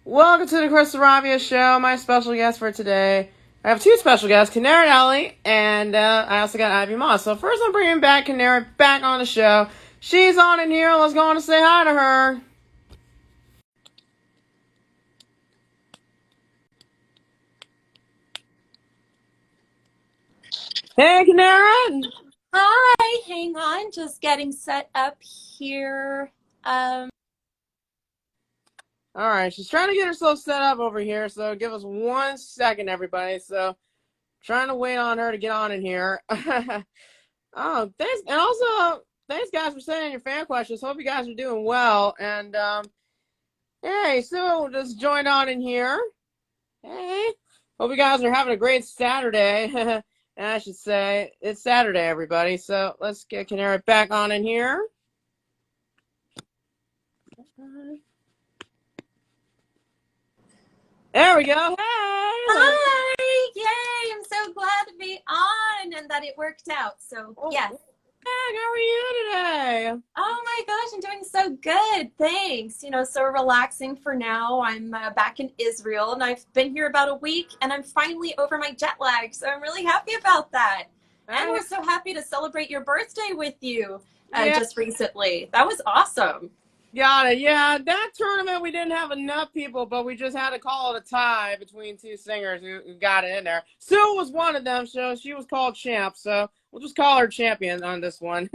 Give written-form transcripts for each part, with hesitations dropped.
Welcome to the Sarabia show. My special guest for today. I have two special guests, Kinneret Ellie, and I also got Ivy Moss. So first I'm bringing back Kinneret back on the show. She's on in here. Let's go on and say hi to her. Hey, Kinneret. Hi, hang on, just getting set up here. Um, All right, she's trying to get herself set up over here. So give us 1 second, everybody. So trying to wait on her to get on in here. Oh, thanks, and also thanks guys for sending your fan questions. Hope you guys are doing well. And hey, Sue just joined on in here. Hey, hope you guys are having a great Saturday. And I should say it's Saturday, everybody. So let's get Kinneret back on in here. There we go. Hey. Hi, yay! I'm so glad to be on and that it worked out. So yes. How are you today? Oh my gosh, I'm doing so good. Thanks. So relaxing for now. I'm back in Israel and I've been here about a week and I'm finally over my jet lag. So I'm really happy about that. And we're so happy to celebrate your birthday with you just recently. That was awesome. Got it. Yeah, that tournament we didn't have enough people, but we just had to call it a tie between two singers who got it in there. Sue was one of them, so she was called champ. So we'll just call her champion on this one.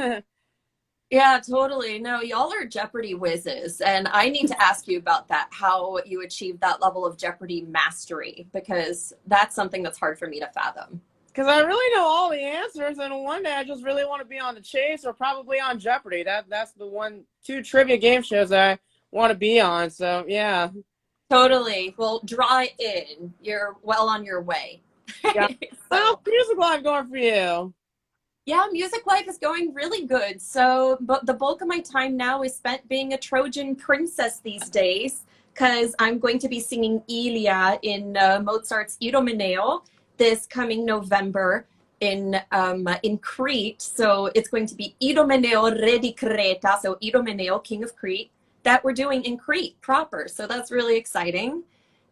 Yeah, totally. No, y'all are Jeopardy whizzes, and I need to ask you about that, how you achieve that level of Jeopardy mastery, because that's something that's hard for me to fathom. Because I really know all the answers, and one day I just really want to be on the Chase or probably on Jeopardy. That's the two trivia game shows I want to be on. So yeah. Totally. Well, draw in. You're well on your way. Yeah. Well, music live going for you. Yeah, music life is going really good. So, but the bulk of my time now is spent being a Trojan princess these days, because I'm going to be singing Ilia in Mozart's Idomeneo this coming November in Crete. So it's going to be Idomeneo Re di Creta, so Idomeneo, King of Crete, that we're doing in Crete proper. So that's really exciting.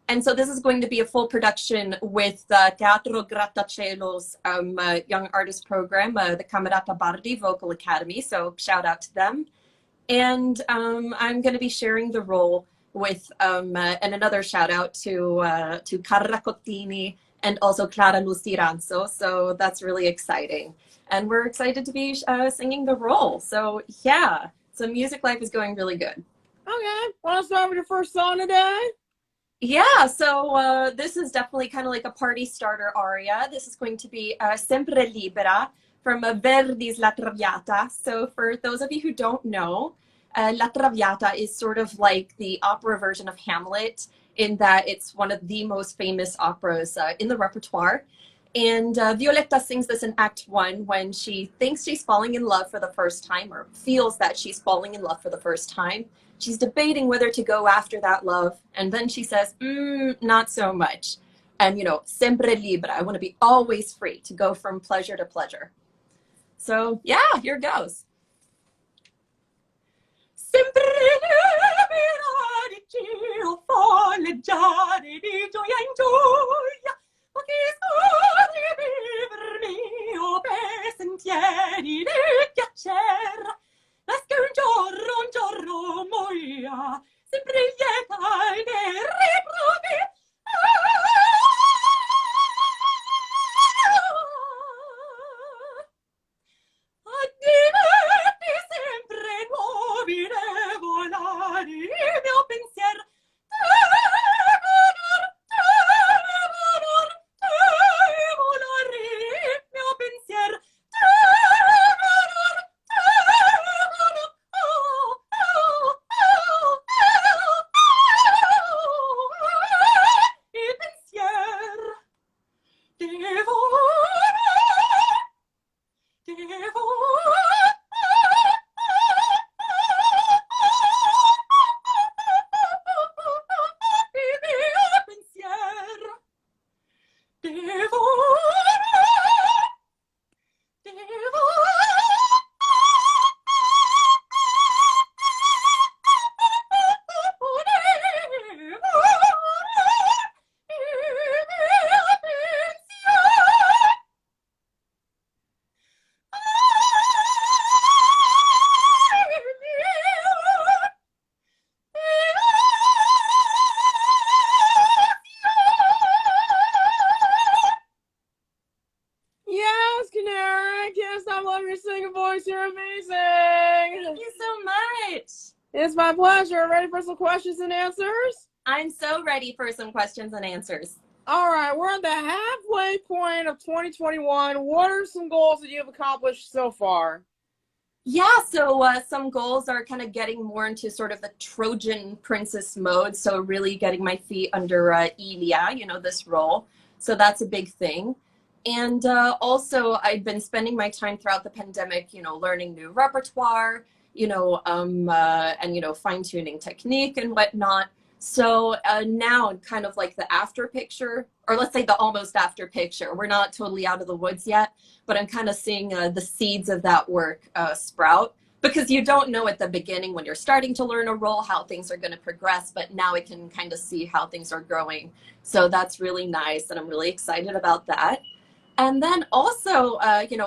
And so this is going to be a full production with Teatro Grattaciello's young artist program, the Camerata Bardi Vocal Academy. So shout out to them. And I'm going to be sharing the role with, and another shout out to Carla Cottini and also Clara Luciranzo. So that's really exciting. And we're excited to be singing the role. So yeah, so music life is going really good. Okay. Want to start with your first song today? Yeah, so this is definitely kind of like a party starter aria. This is going to be Sempre Libera from Verdi's La Traviata. So for those of you who don't know, La Traviata is sort of like the opera version of Hamlet in that it's one of the most famous operas in the repertoire. And Violetta sings this in Act 1 when she thinks she's falling in love for the first time or feels that she's falling in love for the first time. She's debating whether to go after that love. And then she says, not so much. And, sempre libera. I want to be always free to go from pleasure to pleasure. So, yeah, here goes. Sempre libera di Dio, folleggiare di gioia in gioia. Ma che scorri per mio per sentieri di piacere. Nasca un giorno muoia, sempre lieta e ne riprovi. A diverti sempre nuovi ne volare il mio pensiero. Il mio pensiero. It's my pleasure. Ready for some questions and answers? I'm so ready for some questions and answers. All right, we're at the halfway point of 2021. What are some goals that you've accomplished so far? Yeah, so some goals are kind of getting more into sort of the Trojan princess mode. So really getting my feet under Ilia, this role. So that's a big thing. And also I've been spending my time throughout the pandemic, learning new repertoire, and, fine tuning technique and whatnot. So now kind of like the after picture, or let's say the almost after picture. We're not totally out of the woods yet, but I'm kind of seeing the seeds of that work sprout, because you don't know at the beginning when you're starting to learn a role how things are going to progress, but now I can kind of see how things are growing. So that's really nice, and I'm really excited about that. And then also,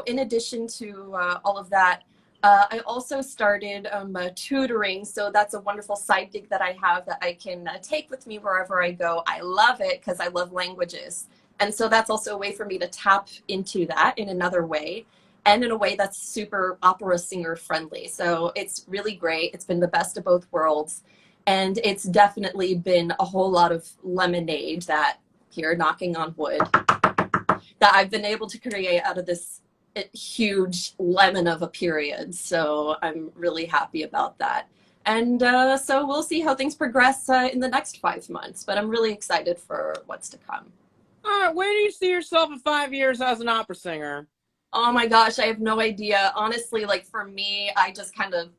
in addition to all of that, I also started tutoring. So that's a wonderful side gig that I have that I can take with me wherever I go. I love it because I love languages. And so that's also a way for me to tap into that in another way, and in a way that's super opera singer friendly. So it's really great. It's been the best of both worlds. And it's definitely been a whole lot of lemonade, that here, knocking on wood, that I've been able to create out of this huge lemon of a period. So I'm really happy about that. And so we'll see how things progress in the next 5 months, but I'm really excited for what's to come. All right, where do you see yourself in 5 years as an opera singer? Oh my gosh, I have no idea. Honestly, like for me, I just kind of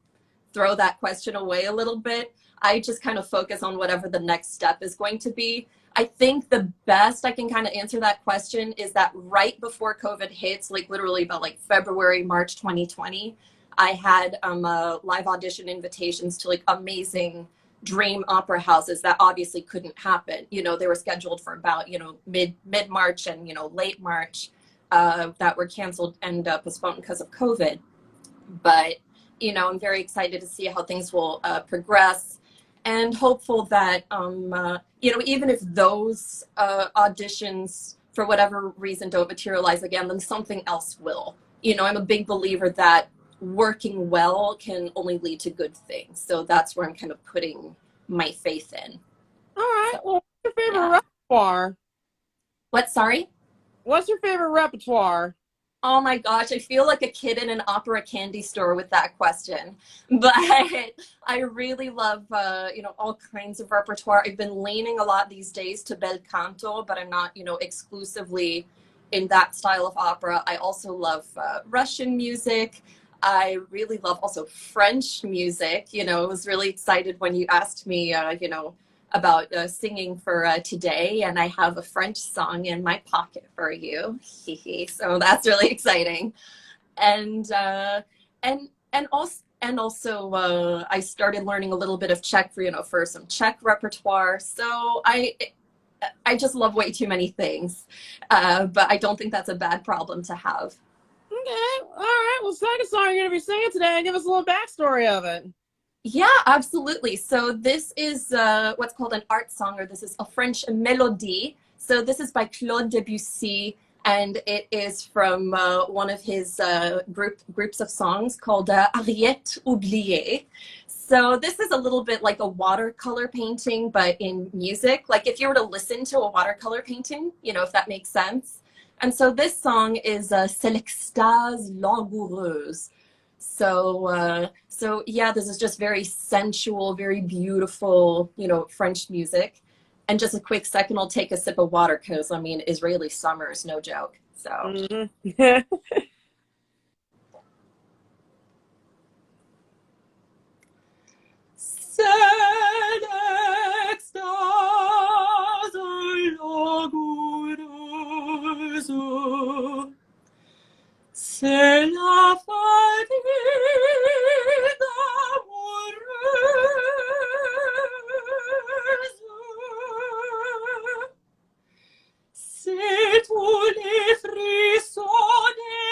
throw that question away a little bit. I just kind of focus on whatever the next step is going to be. I think the best I can kind of answer that question is that right before COVID hits, like literally about like February, March 2020, I had live audition invitations to like amazing dream opera houses that obviously couldn't happen. They were scheduled for about, mid-March and, late March, that were canceled and postponed because of COVID. But, I'm very excited to see how things will progress, and hopeful that, even if those auditions, for whatever reason, don't materialize again, then something else will. I'm a big believer that working well can only lead to good things. So that's where I'm kind of putting my faith in. All right, So, well, what's your favorite yeah. repertoire? What, sorry? What's your favorite repertoire? Oh my gosh, I feel like a kid in an opera candy store with that question. But I really love, all kinds of repertoire. I've been leaning a lot these days to bel canto, but I'm not, exclusively in that style of opera. I also love Russian music. I really love also French music. I was really excited when you asked me, about singing for today, and I have a French song in my pocket for you. So that's really exciting. And also I started learning a little bit of Czech for some Czech repertoire. So I just love way too many things, but I don't think that's a bad problem to have. Okay, all right. Well, second song you're going to be singing today. Give us a little backstory of it. Yeah, absolutely. So this is what's called an art song, or this is a French mélodie. So this is by Claude Debussy, and it is from one of his groups of songs called Ariette Oubliée. So this is a little bit like a watercolor painting, but in music. Like if you were to listen to a watercolor painting, if that makes sense. And so this song is C'est l'extase langoureuse. So yeah, this is just very sensual, very beautiful, French music. And just a quick second, I'll take a sip of water because, Israeli summer is no joke. So. Mm-hmm. C'est l'extase langoureuse, c'est la fatigue amoureuse, c'est tous les frissons des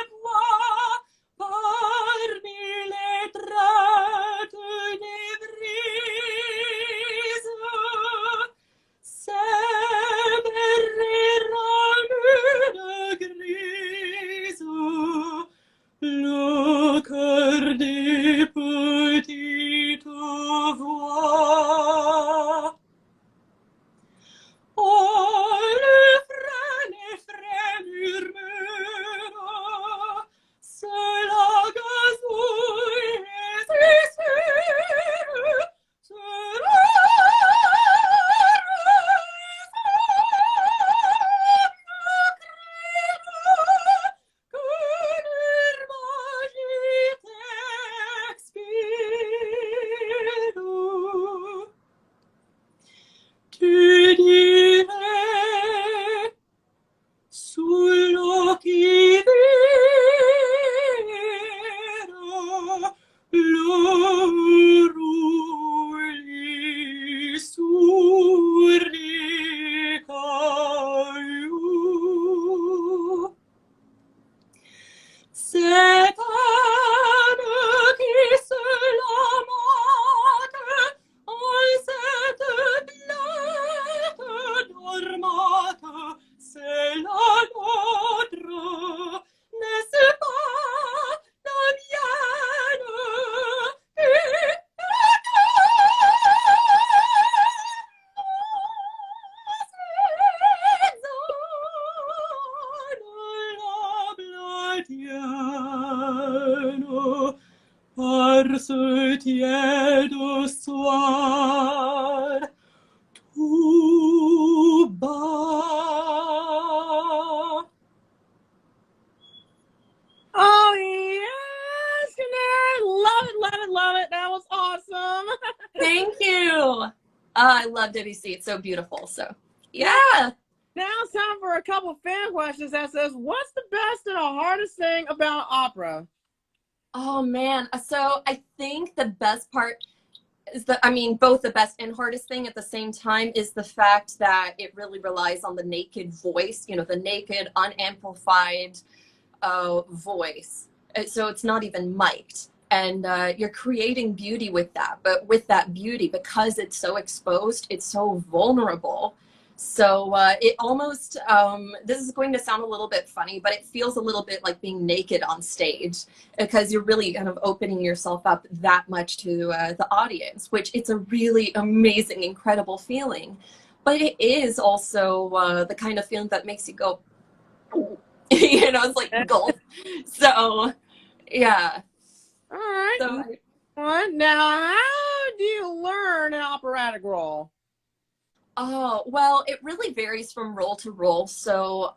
bad tuba. Oh yes, Kinneret. Love it, love it, love it. That was awesome. Thank you. I love Debussy. It's so beautiful. So Now, yeah. now it's time for a couple fan questions that says, what's the best and the hardest thing about opera? Oh man. So I think the best part is I mean, both the best and hardest thing at the same time is the fact that it really relies on the naked voice, the naked, unamplified voice. So it's not even mic'd. And you're creating beauty with that. But with that beauty, because it's so exposed, it's so vulnerable. So it almost, this is going to sound a little bit funny, but it feels a little bit like being naked on stage because you're really kind of opening yourself up that much to the audience, which it's a really amazing, incredible feeling. But it is also the kind of feeling that makes you go, it's like gulp. So, yeah. All right. So, One. Now, how do you learn an operatic role? oh, well, it really varies from role to role. So,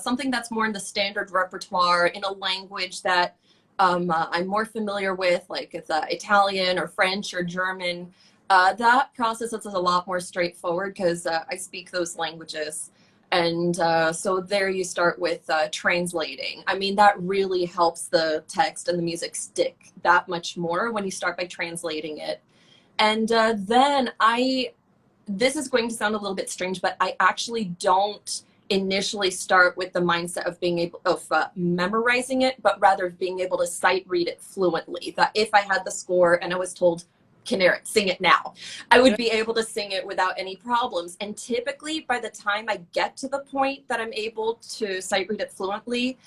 something that's more in the standard repertoire in a language that I'm more familiar with, like it's Italian or French or German, that process is a lot more straightforward because I speak those languages. And so there you start with translating. I mean, that really helps the text and the music stick that much more when you start by translating it. And then this is going to sound a little bit strange, but I actually don't initially start with the mindset of being able of memorizing it, but rather being able to sight read it fluently. That if I had the score and I was told, Kinneret, sing it now, I would be able to sing it without any problems. And typically, by the time I get to the point that I'm able to sight read it fluently,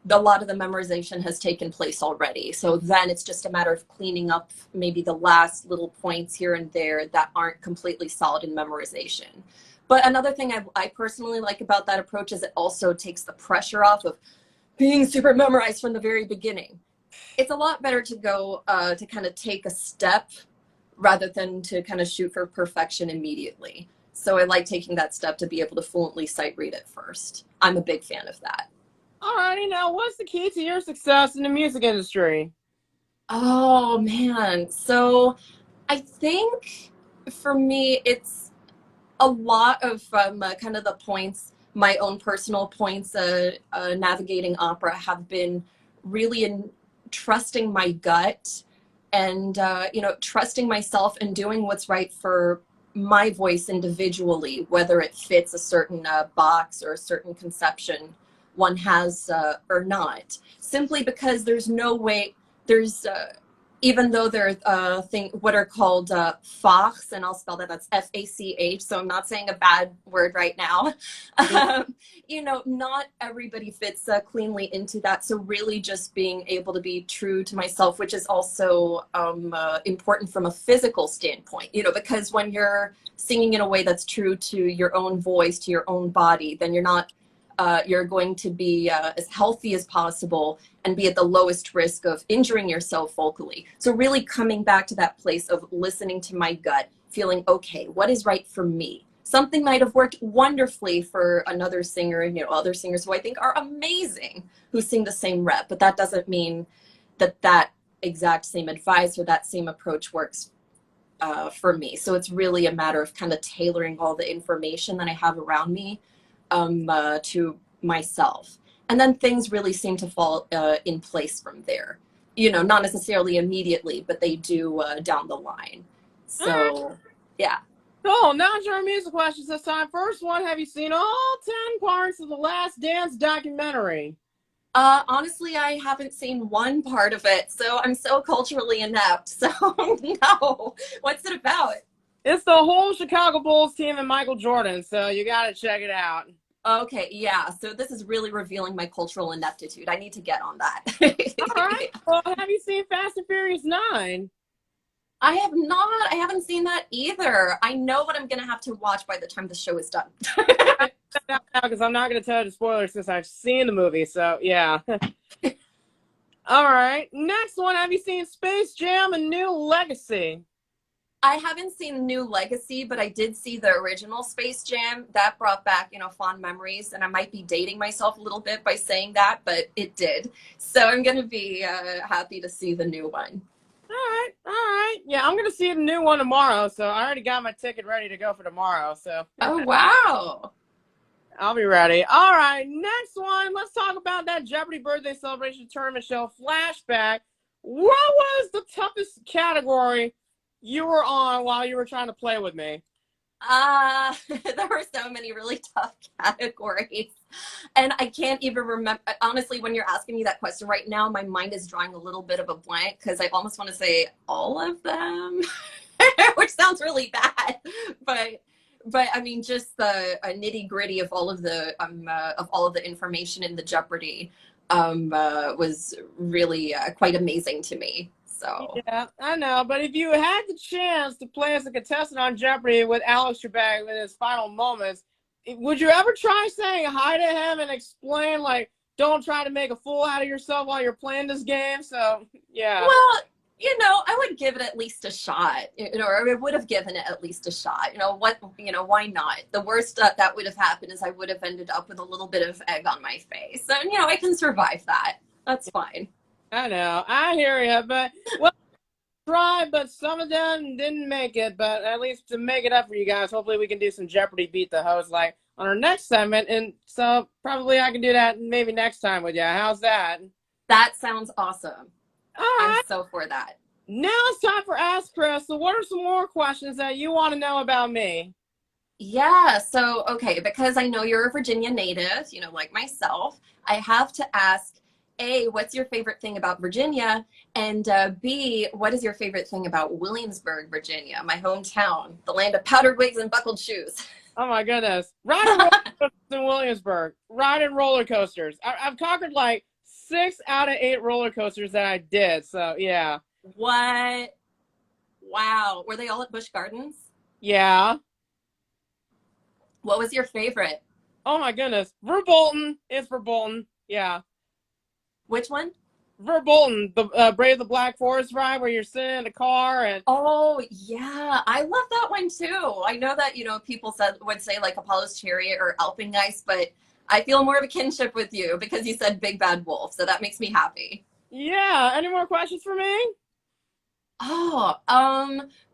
a lot of the memorization has taken place already. So then it's just a matter of cleaning up maybe the last little points here and there that aren't completely solid in memorization. But another thing I personally like about that approach is it also takes the pressure off of being super memorized from the very beginning. It's a lot better to go to kind of take a step rather than to kind of shoot for perfection immediately. So I like taking that step to be able to fluently sight read it first. I'm a big fan of that. Alrighty, now what's the key to your success in the music industry? Oh man. So I think for me, it's a lot of kind of the points, my own personal points, navigating opera have been really in trusting my gut and, trusting myself and doing what's right for my voice individually, whether it fits a certain box or a certain conception one has or not, simply because there's no way, there's even though there are what are called fachs, and I'll spell that, that's F-A-C-H, so I'm not saying a bad word right now. Not everybody fits cleanly into that. So really just being able to be true to myself, which is also important from a physical standpoint, because when you're singing in a way that's true to your own voice, to your own body, then you're going to be as healthy as possible and be at the lowest risk of injuring yourself vocally. So really coming back to that place of listening to my gut, feeling, okay, what is right for me? Something might have worked wonderfully for another singer, and other singers who I think are amazing who sing the same rep, but that doesn't mean that exact same advice or that same approach works for me. So it's really a matter of kind of tailoring all the information that I have around me to myself. And then things really seem to fall in place from there. Not necessarily immediately, but they do down the line. Alright, So, yeah. cool. Now it's your music questions this time. First one, have you seen all 10 parts of the Last Dance documentary? Honestly, I haven't seen one part of it, so I'm so culturally inept. So, no. What's it about? It's the whole Chicago Bulls team and Michael Jordan, so you gotta check it out. Okay, yeah. So this is really revealing my cultural ineptitude. I need to get on that. Alright, well, have you seen Fast and Furious 9? I have not. I haven't seen that either. I know what I'm going to have to watch by the time the show is done. Because I'm not going to tell you the spoilers since I've seen the movie, so yeah. All right, next one, have you seen Space Jam: A New Legacy? I haven't seen New Legacy, but I did see the original Space Jam. That brought back, fond memories. And I might be dating myself a little bit by saying that, but it did. So I'm going to be happy to see the new one. All right. Yeah, I'm gonna see the new one tomorrow, so I already got my ticket ready to go for tomorrow. So Oh, wow. I'll be ready. All right, next one. Let's talk about that Jeopardy birthday celebration tournament show flashback. What was the toughest category you were on while you were trying to play with me? There were so many really tough categories. And I can't even remember. Honestly, when you're asking me that question right now, my mind is drawing a little bit of a blank because I almost want to say all of them, which sounds really bad. But I mean, just the nitty gritty of all of the information in the Jeopardy was really quite amazing to me. So. Yeah, I know. But if you had the chance to play as a contestant on Jeopardy with Alex Trebek in his final moments, would you ever try saying hi to him and explain, like, don't try to make a fool out of yourself while you're playing this game? So, yeah. Well, I would give it at least a shot, or I would have given it at least a shot. Why not? The worst that would have happened is I would have ended up with a little bit of egg on my face. And, I can survive that. That's fine. I know. I hear you. But, well, tried, but some of them didn't make it. But at least to make it up for you guys, hopefully we can do some Jeopardy beat the host like on our next segment. And so probably I can do that maybe next time with you. How's that? That sounds awesome. All I'm right. so for that. Now it's time for Ask Chris. So what are some more questions that you want to know about me? Yeah, so okay, because I know you're a Virginia native, like myself, I have to ask, A, what's your favorite thing about Virginia? And B, what is your favorite thing about Williamsburg, Virginia, my hometown, the land of powdered wigs and buckled shoes? Oh my goodness. Riding roller coasters in Williamsburg. Riding roller coasters. I've conquered like 6 out of 8 roller coasters that I did. So yeah. What? Wow. Were they all at Busch Gardens? Yeah. What was your favorite? Oh my goodness. Verbolten. It's Verbolten. Yeah. Which one? Verbolten, the Brave the Black Forest ride where you're sitting in the car and Oh, yeah. I love that one too. I know that, people would say like Apollo's Chariot or Alpengeist, but I feel more of a kinship with you because you said Big Bad Wolf, so that makes me happy. yeah. Any more questions for me? Oh,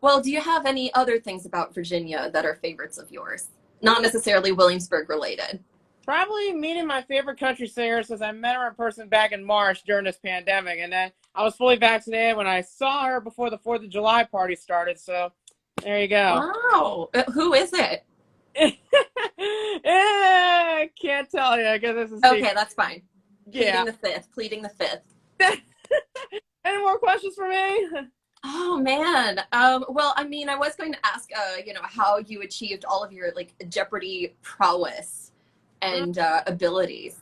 well, do you have any other things about Virginia that are favorites of yours? Not necessarily Williamsburg related. Probably meeting my favorite country singer since I met her in person back in March during this pandemic. And then I was fully vaccinated when I saw her before the 4th of July party started. So there you go. Wow. Who is it? Can't tell you because this is Okay, that's fine. yeah. Pleading the fifth. Any more questions for me? Oh man. Well, I mean, I was going to ask, how you achieved all of your like Jeopardy prowess and abilities.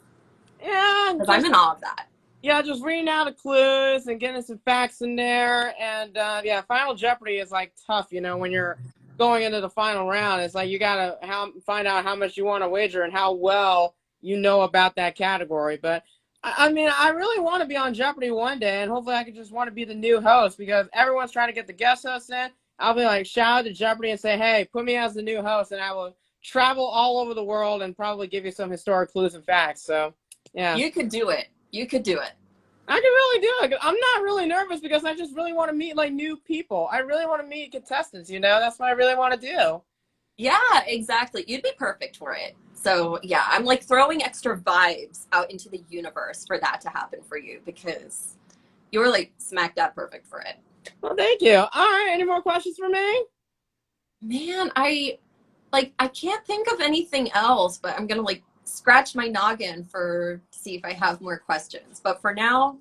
Yeah, Because I'm in awe of that. yeah, just reading out the clues and getting some facts in there. And yeah, Final Jeopardy is like tough, when you're going into the final round. It's like you gotta find out how much you want to wager and how well you know about that category. But I mean, I really want to be on Jeopardy one day, and hopefully I can just want to be the new host because everyone's trying to get the guest host in. I'll be like, shout out to Jeopardy and say, hey, put me as the new host, and I will travel all over the world and probably give you some historic clues and facts. So, yeah. You could do it. You could do it. I can really do it. I'm not really nervous because I just really want to meet like new people. I really want to meet contestants, That's what I really want to do. Yeah, exactly. You'd be perfect for it. So yeah, I'm like throwing extra vibes out into the universe for that to happen for you because you're like smack dab perfect for it. Well, thank you. All right, any more questions for me? Man, I can't think of anything else, but I'm gonna like scratch my noggin to see if I have more questions. But for now,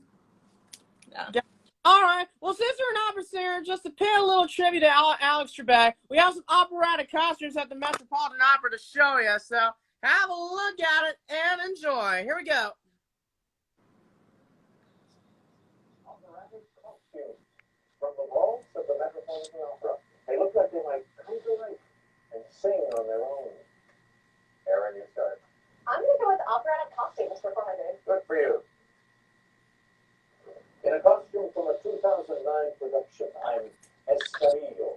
yeah. All right. Well, since you're an opera singer, just to pay a little tribute to Alex Trebek, we have some operatic costumes at the Metropolitan Opera to show you. So have a look at it and enjoy. Here we go. Operatic costumes from the walls of the Metropolitan Opera. They look like they might come to life and sing on their own. Aaron, you start. I'm going to go with operatic costumes for Friday. Good for you. In a costume from a 2009 production, I'm Escarillo,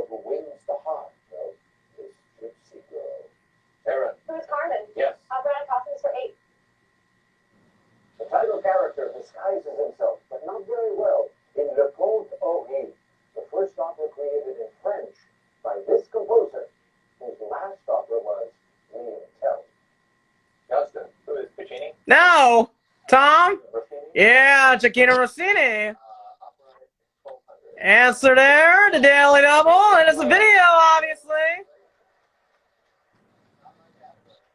who wins the heart of this gypsy girl. Aaron. Who's Carmen? Yes. Operatic costumes for 8. The title character disguises himself, but not very well, in Le Conte Horrible, the first opera created in French by this composer, whose last opera was William Tell. Justin, who is Puccini? No. Tom? Rossini? Yeah, Chiquita Rossini. Operatic 1200. Answer there, the Daily Double, and it's a video, obviously.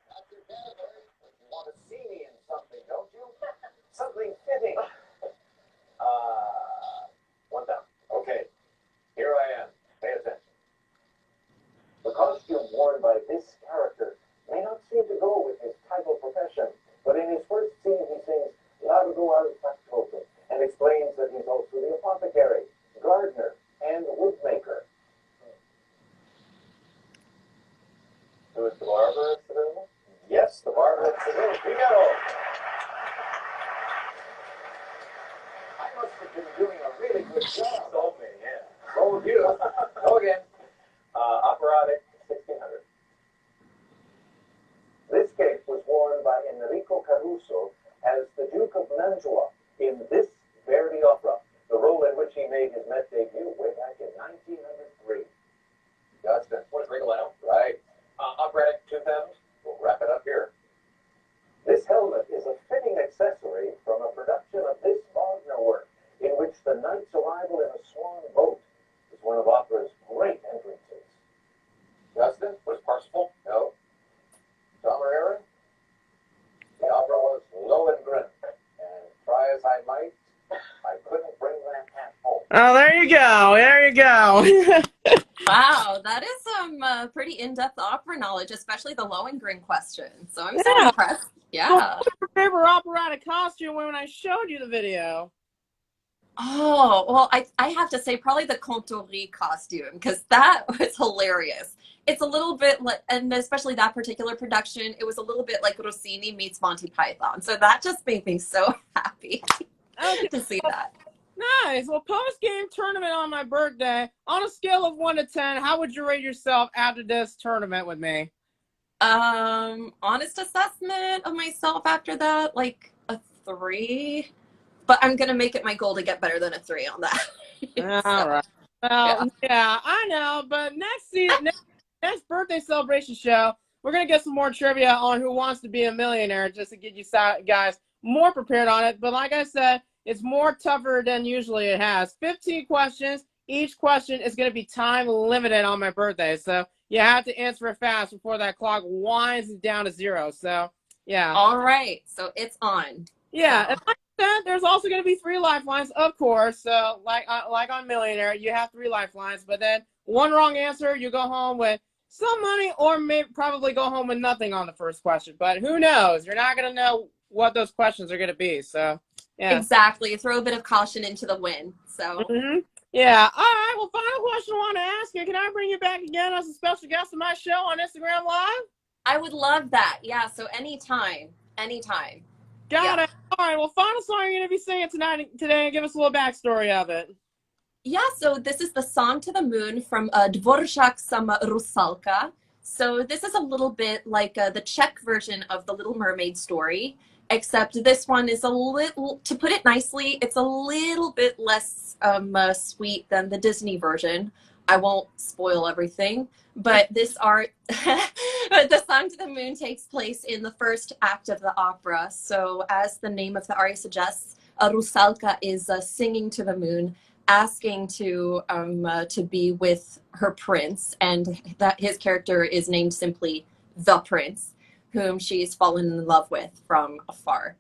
That's your category. You want to see me in something, don't you? Something fitting. One down. Okay, here I am. Pay attention. The costume worn by this character may not seem to go with his title profession, but in his first scene he sings Largo al Factotum and explains that he's also the apothecary, gardener, and woodmaker. Who is the barber at Seville? Yes, the barber at Seville. Figaro. I must have been doing a really good job. Sold me, yeah. Sold you. Go again. Operatic 1600. This cape was worn by Enrico Caruso as the Duke of Mantua in this Verdi opera, the role in which he made his Met debut way back in 1903. Justin, what is Rigoletto? Right. Operatic 2000. We'll wrap it up here. This helmet is a fitting accessory from a production of this Wagner work, in which the knight's arrival in a swan boat is one of opera's great entrances. Justin, was Parsifal? No. Tom or Aaron? The opera was Lohengrin, and try as I might, I couldn't bring that hat home. Oh, there you go. There you go. Wow, that is some pretty in-depth opera knowledge, especially the Lohengrin question. So I'm so Yeah. impressed. So Yeah. what was your favorite operatic costume when I showed you the video? Oh, well, I have to say probably the Contori costume because that was hilarious. It's a little bit like, and especially that particular production, it was a little bit like Rossini meets Monty Python. So that just made me so happy Okay. to see that. Nice. Well, post-game tournament on my birthday. On a scale of 1 to 10, how would you rate yourself after this tournament with me? Honest assessment of myself after that, like a 3. But I'm gonna make it my goal to get better than a 3 on that. All right. Well, yeah. yeah, I know. But next season, next birthday celebration show, we're gonna get some more trivia on Who Wants to Be a Millionaire, just to get you guys more prepared on it. But like I said, it's more tougher than usually it has. 15 questions. Each question is going to be time limited on my birthday. So you have to answer it fast before that clock winds down to 0. So, yeah. All right. So it's on. Yeah. So. And like I said, there's also going to be 3 lifelines, of course. So like on Millionaire, you have 3 lifelines. But then one wrong answer, you go home with some money or probably go home with nothing on the first question. But who knows? You're not going to know what those questions are going to be. So. Yeah. Exactly. Throw a bit of caution into the wind. So. Yeah. All right. Well, final question I want to ask you. Can I bring you back again as a special guest on my show on Instagram Live? I would love that. Yeah. So anytime. Anytime. Got it. All right. Well, final song you're going to be singing today. Give us a little backstory of it. Yeah. So this is the Song to the Moon from Dvorak Sama Rusalka. So this is a little bit like the Czech version of the Little Mermaid story. Except this one is a little, to put it nicely, it's a little bit less sweet than the Disney version. I won't spoil everything, but this art, the Song to the Moon takes place in the first act of the opera. So as the name of the aria suggests, Rusalka is singing to the moon, asking to be with her prince, and that his character is named simply the prince, whom she's fallen in love with from afar.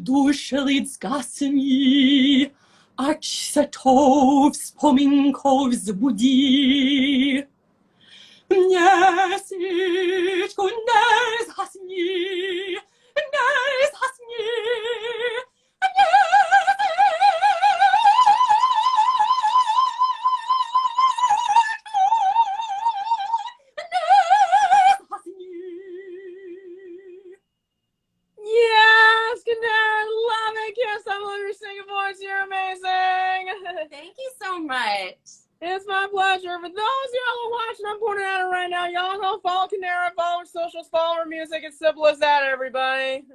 duszy zgasni, acz se to wspominków zbudzi. Nie syćku, nie zgasni, nie zgasni, nie Yes, Kinneret, love it. Can't stop loving your singing voice. You're amazing. Thank you so much. It's my pleasure. For those of y'all who are watching, I'm pointing at it right now. Y'all go follow Kinneret, follow her socials, follow her music. It's simple as that, everybody.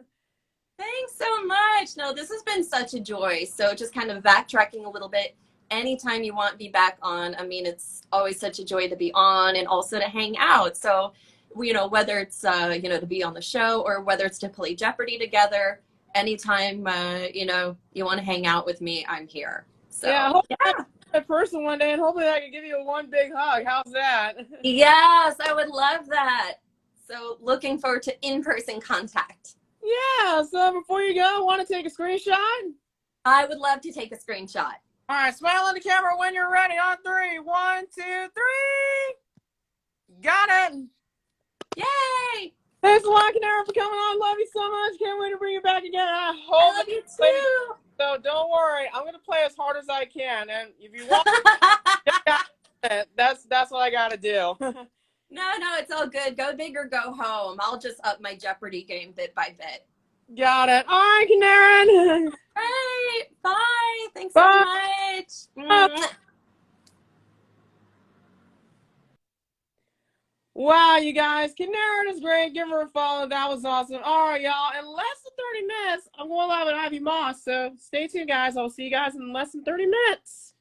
Thanks so much. No, this has been such a joy. So just kind of backtracking a little bit. Anytime you want me back on, I mean, it's always such a joy to be on and also to hang out. So, whether it's, to be on the show or whether it's to play Jeopardy together, anytime, you want to hang out with me, I'm here. So, yeah, I hope I can be in person one day, and hopefully I can give you one big hug. How's that? Yes, I would love that. So looking forward to in-person contact. Yeah, so before you go, want to take a screenshot? I would love to take a screenshot. All right, smile on the camera when you're ready. On 3, 1, 2, 3. Got it. Yay! Thanks a lot, Kinneret, for coming on. Love you so much. Can't wait to bring you back again. I I hope love you too. so. Don't worry. I'm gonna play as hard as I can, and if you want, that's what I gotta do. No, it's all good. Go big or go home. I'll just up my Jeopardy game bit by bit. Got it. All right, Kinneret. Right. Bye. Thanks Bye. so much. Wow, you guys. Kinneret is great. Give her a follow. That was awesome. All right, y'all. In less than 30 minutes, I'm going live with Ivy Moss. So stay tuned, guys. I'll see you guys in less than 30 minutes.